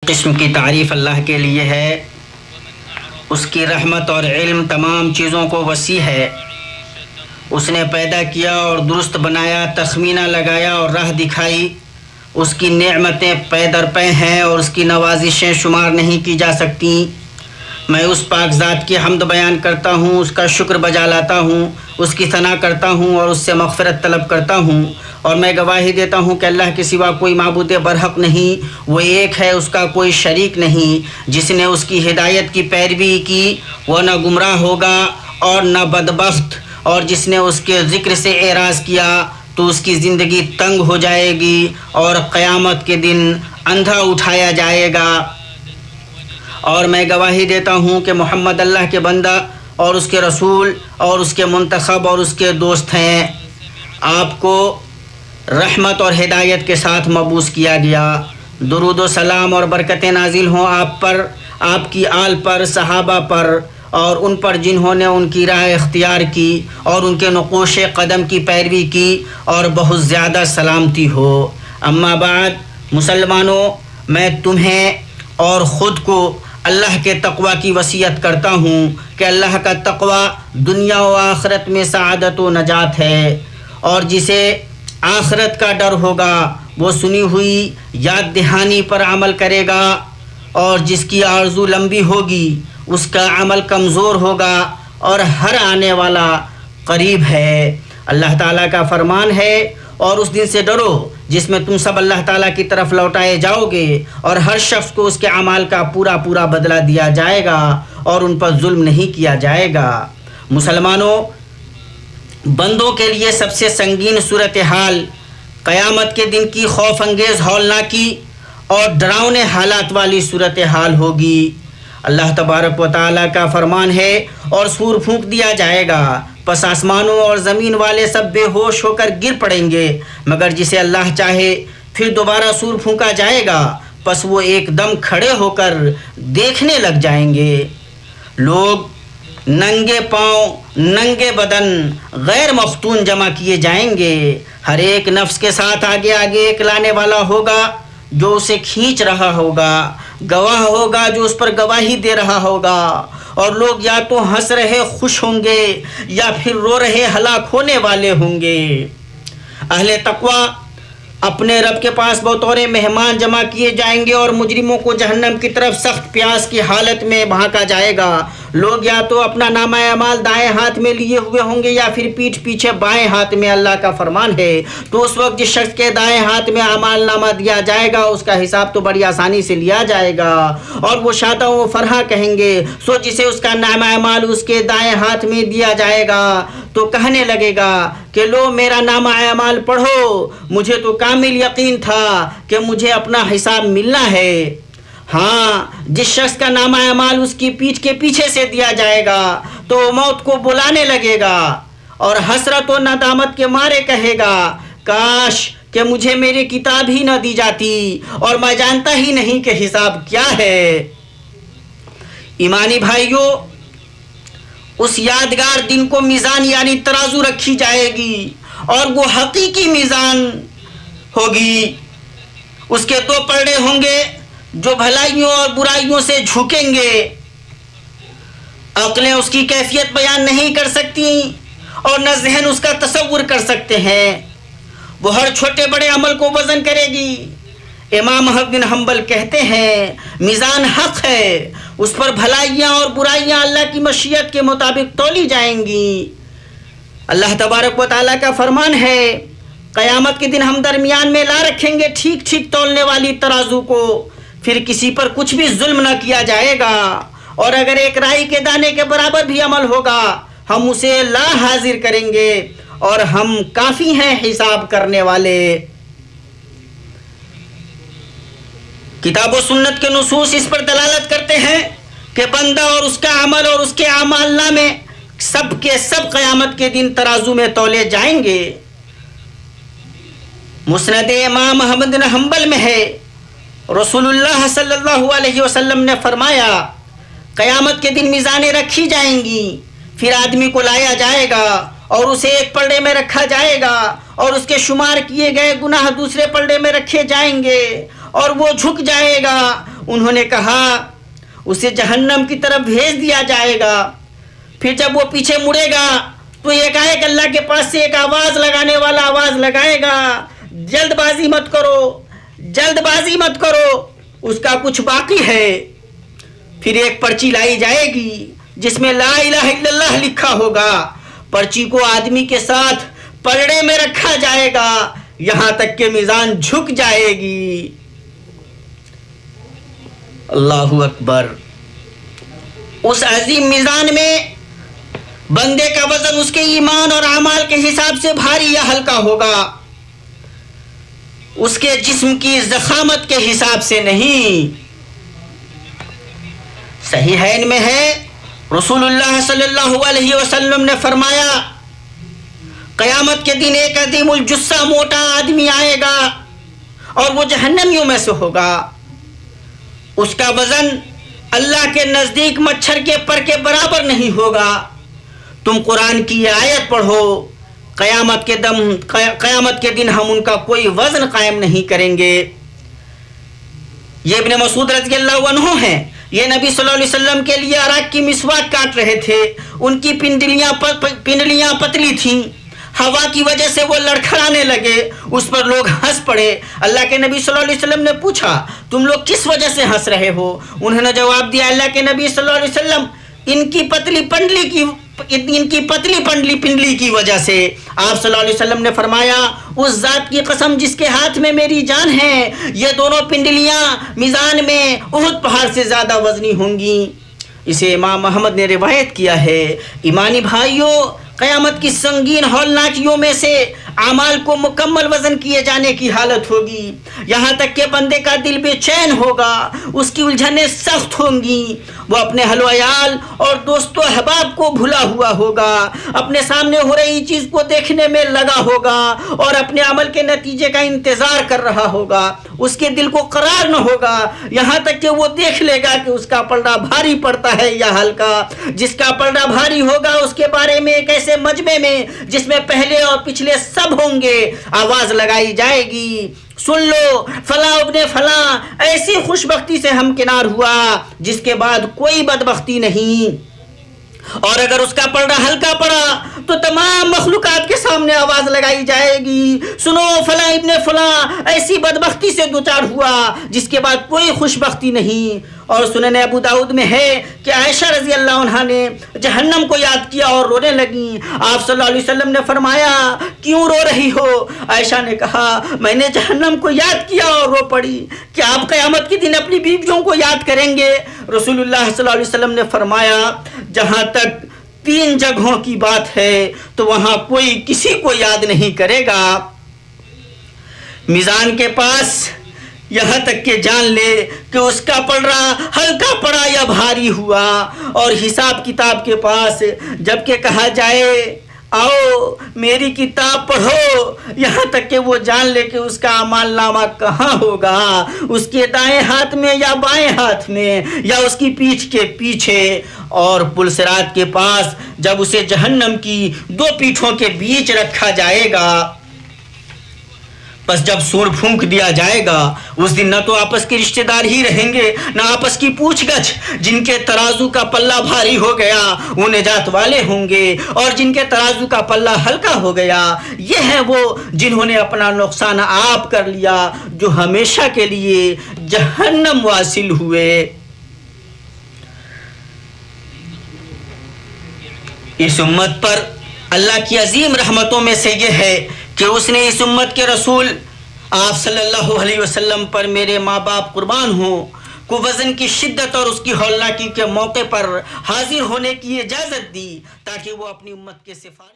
قسم کی تعریف اللہ کے لیے ہے، اس کی رحمت اور علم تمام چیزوں کو وسیع ہے۔ اس نے پیدا کیا اور درست بنایا، تخمینہ لگایا اور راہ دکھائی۔ اس کی نعمتیں پے در پے ہیں اور اس کی نوازشیں شمار نہیں کی جا سکتی۔ میں اس پاک ذات کی حمد بیان کرتا ہوں، اس کا شکر بجا لاتا ہوں، اس کی ثنا کرتا ہوں اور اس سے مغفرت طلب کرتا ہوں، اور میں گواہی دیتا ہوں کہ اللہ کے سوا کوئی معبود برحق نہیں، وہ ایک ہے، اس کا کوئی شریک نہیں۔ جس نے اس کی ہدایت کی پیروی کی وہ نہ گمراہ ہوگا اور نہ بدبخت، اور جس نے اس کے ذکر سے اعراض کیا تو اس کی زندگی تنگ ہو جائے گی اور قیامت کے دن اندھا اٹھایا جائے گا۔ اور میں گواہی دیتا ہوں کہ محمد اللہ کے بندہ اور اس کے رسول اور اس کے منتخب اور اس کے دوست ہیں۔ آپ کو رحمت اور ہدایت کے ساتھ مبعوث کیا گیا۔ درود و سلام اور برکتیں نازل ہوں آپ پر، آپ کی آل پر، صحابہ پر اور ان پر جنہوں نے ان کی راہ اختیار کی اور ان کے نقوش قدم کی پیروی کی، اور بہت زیادہ سلامتی ہو۔ اما بعد، مسلمانوں، میں تمہیں اور خود کو اللہ کے تقوی کی وصیت کرتا ہوں کہ اللہ کا تقوی دنیا و آخرت میں سعادت و نجات ہے، اور جسے آخرت کا ڈر ہوگا وہ سنی ہوئی یاد دہانی پر عمل کرے گا، اور جس کی آرزو لمبی ہوگی اس کا عمل کمزور ہوگا، اور ہر آنے والا قریب ہے۔ اللہ تعالیٰ کا فرمان ہے، اور اس دن سے ڈرو جس میں تم سب اللہ تعالیٰ کی طرف لوٹائے جاؤ گے، اور ہر شخص کو اس کے اعمال کا پورا پورا بدلہ دیا جائے گا، اور ان پر ظلم نہیں کیا جائے گا۔ مسلمانوں، بندوں کے لیے سب سے سنگین صورتحال قیامت کے دن کی خوف انگیز ہولناکی اور ڈراؤنے حالات والی صورتحال ہوگی۔ اللہ تبارک و تعالیٰ کا فرمان ہے، اور سور پھونک دیا جائے گا، پس آسمانوں اور زمین والے سب بے ہوش ہو کر گر پڑیں گے، مگر جسے اللہ چاہے پھر دوبارہ سور پھونکا جائے گا، پس وہ ایک دم کھڑے ہو کر دیکھنے لگ جائیں گے۔ لوگ ننگے پاؤں، ننگے بدن، غیر مختون جمع کیے جائیں گے۔ ہر ایک نفس کے ساتھ آگے آگے ایک لانے والا ہوگا جو اسے کھینچ رہا ہوگا، گواہ ہوگا جو اس پر گواہی دے رہا ہوگا، اور لوگ یا تو ہنس رہے خوش ہوں گے یا پھر رو رہے ہلاک ہونے والے ہوں گے۔ اہل تقوی اپنے رب کے پاس بطور مہمان جمع کیے جائیں گے، اور مجرموں کو جہنم کی طرف سخت پیاس کی حالت میں بھانکا جائے گا۔ لوگ یا تو اپنا نامہ اعمال دائیں ہاتھ میں لیے ہوئے ہوں گے یا پھر پیٹھ پیچھے بائیں ہاتھ میں۔ اللہ کا فرمان ہے، تو اس وقت جس شخص کے دائیں ہاتھ میں اعمال نامہ دیا جائے گا اس کا حساب تو بڑی آسانی سے لیا جائے گا، اور وہ شادہ و فرحہ کہیں گے۔ سو جسے اس کا نامہ اعمال اس کے دائیں ہاتھ میں دیا جائے گا تو کہنے لگے گا کہ لو میرا نامہ اعمال پڑھو، مجھے تو کامل یقین تھا کہ مجھے اپنا حساب ملنا ہے۔ ہاں، جس شخص کا نامہ اعمال اس کی پیٹھ کے پیچھے سے دیا جائے گا تو وہ موت کو بلانے لگے گا، اور حسرت و ندامت کے مارے کہے گا کاش کہ مجھے میری کتاب ہی نہ دی جاتی، اور میں جانتا ہی نہیں کہ حساب کیا ہے۔ ایمانی بھائیوں، اس یادگار دن کو میزان یعنی ترازو رکھی جائے گی، اور وہ حقیقی میزان ہوگی۔ اس کے دو پلڑے ہوں گے جو بھلائیوں اور برائیوں سے جھکیں گے۔ عقلیں اس کی کیفیت بیان نہیں کر سکتی، اور نہ ذہن اس کا تصور کر سکتے ہیں۔ وہ ہر چھوٹے بڑے عمل کو وزن کرے گی۔ امام احمد بن حنبل کہتے ہیں میزان حق ہے، اس پر بھلائیاں اور برائیاں اللہ کی مشیت کے مطابق تولی جائیں گی۔ اللہ تبارک و تعالیٰ کا فرمان ہے، قیامت کے دن ہم درمیان میں لا رکھیں گے ٹھیک ٹھیک تولنے والی ترازو کو، پھر کسی پر کچھ بھی ظلم نہ کیا جائے گا، اور اگر ایک رائی کے دانے کے برابر بھی عمل ہوگا ہم اسے لا حاضر کریں گے، اور ہم کافی ہیں حساب کرنے والے۔ کتاب و سنت کے نصوص اس پر دلالت کرتے ہیں کہ بندہ اور اس کا عمل اور اس کے اعمال نامے سب کے سب قیامت کے دن ترازو میں تولے جائیں گے۔ مسند امام احمد بن حنبل میں ہے، رسول اللہ صلی اللہ علیہ وسلم نے فرمایا قیامت کے دن میزانیں رکھی جائیں گی، پھر آدمی کو لایا جائے گا اور اسے ایک پلڑے میں رکھا جائے گا، اور اس کے شمار کیے گئے گناہ دوسرے پلڑے میں رکھے جائیں گے، اور وہ جھک جائے گا انہوں نے کہا اسے جہنم کی طرف بھیج دیا جائے گا. پھر جب وہ پیچھے مڑے گا تو ایک اللہ کے پاس سے ایک آواز لگانے والا آواز لگائے گا, جلد بازی مت کرو, جلد بازی مت کرو, اس کا کچھ باقی ہے. پھر ایک پرچی لائی جائے گی جس میں لا الہ الا اللہ لکھا ہوگا. پرچی کو آدمی کے ساتھ پلڑے میں رکھا جائے گا یہاں تک کہ میزان جھک جائے گی. اللہ اکبر. اس عظیم میزان میں بندے کا وزن اس کے ایمان اور اعمال کے حساب سے بھاری یا ہلکا ہوگا, اس کے جسم کی ضخامت کے حساب سے نہیں. صحیحین میں ہے, رسول اللہ صلی اللہ علیہ وسلم نے فرمایا قیامت کے دن ایک عظیم الجثہ موٹا آدمی آئے گا اور وہ جہنمیوں میں سے ہوگا. اس کا وزن اللہ کے نزدیک مچھر کے پر کے برابر نہیں ہوگا. تم قرآن کی یہ آیت پڑھو, قیامت کے دن ہم ان کا کوئی وزن قائم نہیں کریں گے. یہ ابن مسعود رضی اللہ عنہ ہیں. یہ نبی صلی اللہ علیہ وسلم کے لیے عراق کی مسواک کاٹ رہے تھے. ان کی پنڈلیاں پتلی تھیں, ہوا کی وجہ سے وہ لڑکھڑانے لگے. اس پر لوگ ہنس پڑے. اللہ کے نبی صلی اللہ علیہ وسلم نے پوچھا تم لوگ کس وجہ سے ہنس رہے ہو؟ انہوں نے جواب دیا اللہ کے نبی صلی اللہ علیہ وسلم ان کی پتلی پنڈلی کی وجہ سے. آپ صلی اللہ علیہ وسلم نے فرمایا اس ذات کی قسم جس کے ہاتھ میں میری جان ہے, یہ دونوں پنڈلیاں میزان میں احد پہاڑ سے زیادہ وزنی ہوں گی. اسے امام احمد نے روایت کیا ہے. ایمانی بھائیوں, قیامت کی سنگین ہولناکیوں میں سے اعمال کو مکمل وزن کیے جانے کی حالت ہوگی, یہاں تک کہ بندے کا دل بے چین ہوگا, اس کی الجھنیں سخت ہوں گی. وہ اپنے اہل و عیال اور دوست و احباب کو بھلا ہوا ہوگا, اپنے سامنے ہو رہی چیز کو دیکھنے میں لگا ہوگا اور اپنے عمل کے نتیجے کا انتظار کر رہا ہوگا. اس کے دل کو قرار نہ ہوگا یہاں تک کہ وہ دیکھ لے گا کہ اس کا پلڑا بھاری پڑتا ہے یا ہلکا. جس کا پلڑا بھاری ہوگا اس کے بارے میں ایک ایسے مجمع میں جس میں پہلے اور پچھلے سب ہوں گے آواز لگائی جائے گی, سن لو فلاں ابن فلاں ایسی خوشبختی سے ہمکنار ہوا جس کے بعد کوئی بدبختی نہیں. اور اگر اس کا پلڑا ہلکا پڑا تو تمام مخلوقات کے سامنے آواز لگائی جائے گی, سنو فلاں ابن فلاں ایسی بدبختی سے دوچار ہوا جس کے بعد کوئی خوشبختی نہیں. اور سنن ابو داؤد میں ہے کہ عائشہ رضی اللہ عنہا نے جہنم کو یاد کیا اور رونے لگیں. آپ صلی اللہ علیہ وسلم نے فرمایا کیوں رو رہی ہو؟ عائشہ نے کہا میں نے جہنم کو یاد کیا اور رو پڑی. کیا آپ قیامت کے دن اپنی بیویوں کو یاد کریں گے؟ رسول اللہ صلی اللہ علیہ وسلم نے فرمایا جہاں تک 3 جگہوں کی بات ہے تو وہاں کوئی کسی کو یاد نہیں کرے گا. میزان کے پاس یہاں تک کہ جان لے کہ اس کا پلڑا ہلکا پڑا یا بھاری ہوا, اور حساب کتاب کے پاس جب کہ کہا جائے آؤ میری کتاب پڑھو, یہاں تک کہ وہ جان لے کہ اس کا اعمال نامہ کہاں ہوگا, اس کے دائیں ہاتھ میں یا بائیں ہاتھ میں یا اس کی پیٹھ کے پیچھے. اور پل صراط کے پاس جب اسے جہنم کی 2 پیٹھوں کے بیچ رکھا جائے گا, بس جب سور پھونک دیا جائے گا اس دن نہ تو آپس کے رشتہ دار ہی رہیں گے نہ آپس کی پوچھ گچھ. جن کے ترازو کا پلہ بھاری ہو گیا وہ نجات والے ہوں گے, اور جن کے ترازو کا پلہ ہلکا ہو گیا یہ ہیں وہ جنہوں نے اپنا نقصان آپ کر لیا, جو ہمیشہ کے لیے جہنم واصل ہوئے. اس امت پر اللہ کی عظیم رحمتوں میں سے یہ ہے کہ اس نے اس امت کے رسول آپ صلی اللہ علیہ وسلم پر میرے ماں باپ قربان ہوں کو وزن کی شدت اور اس کی ہولناکی کے موقع پر حاضر ہونے کی اجازت دی تاکہ وہ اپنی امت کے سفارش